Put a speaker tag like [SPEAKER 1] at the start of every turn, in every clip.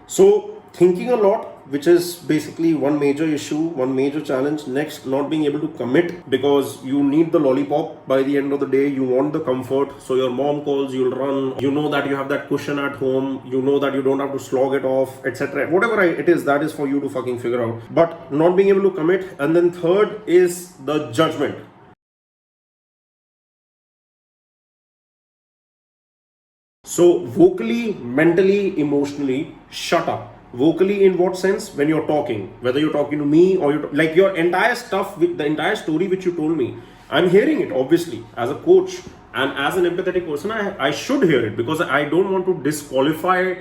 [SPEAKER 1] So, thinking a lot, which is basically one major issue, one major challenge. Next, not being able to commit because you need the lollipop by the end of the day. You want the comfort. So, your mom calls, you'll run. You know that you have that cushion at home. You know that you don't have to slog it off, etc. Whatever it is, that is for you to fucking figure out. But not being able to commit. And then, third is the judgment. So, vocally, mentally, emotionally, shut up. Vocally, in what sense? When you're talking, whether you're talking to me or like your entire stuff, with the entire story which you told me, I'm hearing it obviously as a coach and as an empathetic person. I should hear it because I don't want to disqualify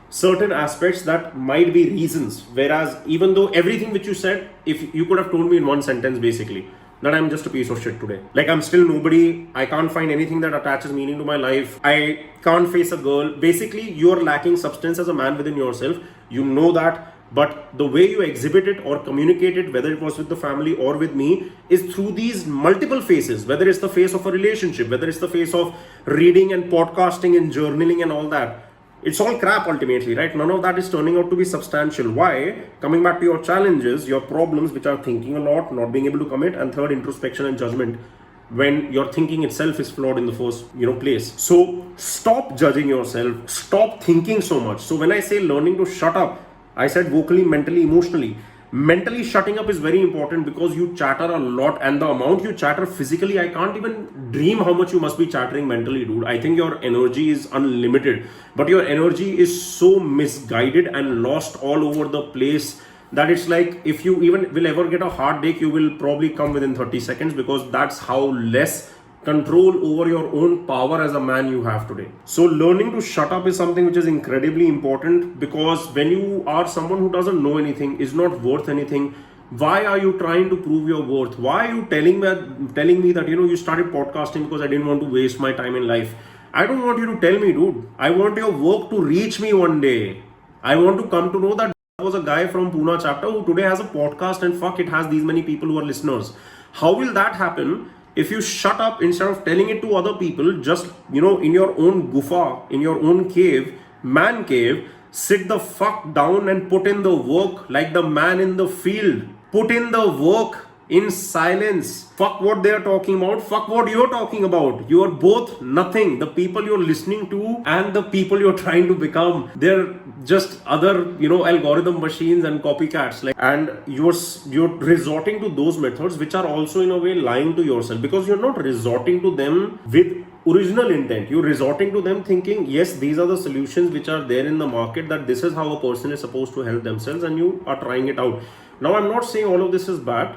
[SPEAKER 1] certain aspects that might be reasons. Whereas, even though everything which you said, if you could have told me in one sentence basically, that I'm just a piece of shit today. Like, I'm still nobody. I can't find anything that attaches meaning to my life. I can't face a girl. Basically, you're lacking substance as a man within yourself. You know that. But the way you exhibit it or communicate it, whether it was with the family or with me, is through these multiple phases. Whether it's the phase of a relationship, whether it's the phase of reading and podcasting and journaling and all that. It's all crap ultimately, right? None of that is turning out to be substantial. Why? Coming back to your challenges, your problems, which are thinking a lot, not being able to commit, and third, introspection and judgment, when your thinking itself is flawed in the first place. So stop judging yourself, stop thinking so much. So when I say learning to shut up, I said vocally, mentally, emotionally. Mentally shutting up is very important because you chatter a lot, and the amount you chatter physically, I can't even dream how much you must be chattering mentally, dude. I think your energy is unlimited, but your energy is so misguided and lost all over the place that it's like, if you even will ever get a heartache, you will probably come within 30 seconds, because that's how less control over your own power as a man you have today. So learning to shut up is something which is incredibly important, because when you are someone who doesn't know anything, is not worth anything, why are you trying to prove your worth? Why are you telling me that you started podcasting because I didn't want to waste my time in life? I don't want you to tell me, dude. I want your work to reach me one day. I want to come to know that there was a guy from Pune chapter who today has a podcast, and fuck, it has these many people who are listeners. How will that happen if you shut up instead of telling it to other people? Just, in your own gufa, in your own cave, man cave, sit the fuck down and put in the work like the man in the field. Put in the work in silence. Fuck what they're talking about. Fuck what you're talking about. You're both nothing. The people you're listening to and the people you're trying to become, they're just other, algorithm machines and copycats. And you're resorting to those methods, which are also in a way lying to yourself, because you're not resorting to them with original intent. You're resorting to them thinking, yes, these are the solutions which are there in the market, that this is how a person is supposed to help themselves, and you are trying it out. Now, I'm not saying all of this is bad,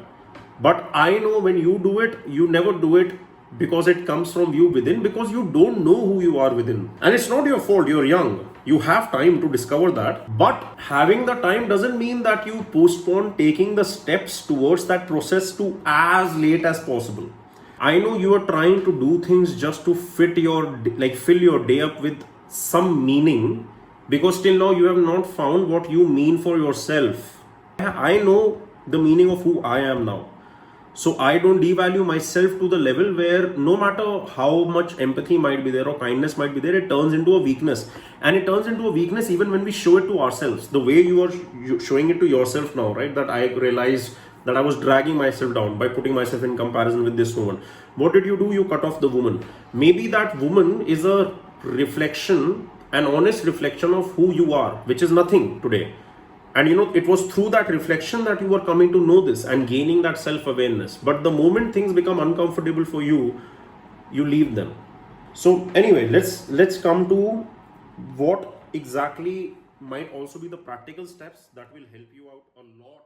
[SPEAKER 1] but I know when you do it, you never do it because it comes from you within, because you don't know who you are within. And it's not your fault, you're young. You have time to discover that. But having the time doesn't mean that you postpone taking the steps towards that process to as late as possible. I know you are trying to do things just to fill your day up with some meaning, because till now you have not found what you mean for yourself. I know the meaning of who I am now. So I don't devalue myself to the level where, no matter how much empathy might be there or kindness might be there, it turns into a weakness. And it turns into a weakness even when we show it to ourselves. The way you are showing it to yourself now, right? That I realized that I was dragging myself down by putting myself in comparison with this woman. What did you do? You cut off the woman. Maybe that woman is a reflection, an honest reflection of who you are, which is nothing today. And it was through that reflection that you were coming to know this and gaining that self-awareness. But the moment things become uncomfortable for you, you leave them. So anyway, let's come to what exactly might also be the practical steps that will help you out a lot.